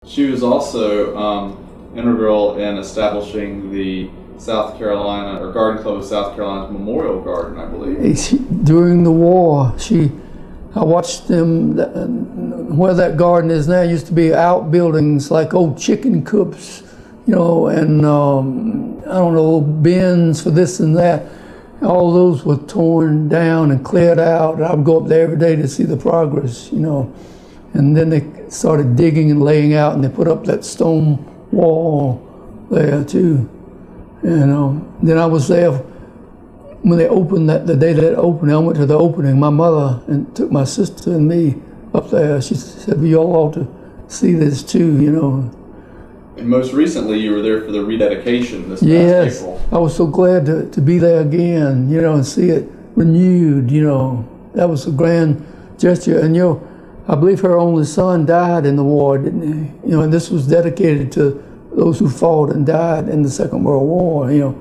She was also integral in establishing the South Carolina, or Garden Club of South Carolina's Memorial Garden, I believe. During the war, I watched them, where that garden is now used to be outbuildings like old chicken coops, you know, and I don't know, bins for this and that. All those were torn down and cleared out. I would go up there every day to see the progress, you know. And then they started digging and laying out, and they put up that stone wall there too. And then I was there when they opened that, the day that opened. I went to the opening. My mother and took my sister and me up there. She said, "We all ought to see this too," you know. And most recently, you were there for the rededication this past yes, April. I was so glad to be there again, you know, and see it renewed, you know. That was a grand gesture. And, you know, I believe her only son died in the war, didn't he? You know, and this was dedicated to those who fought and died in the Second World War, you know.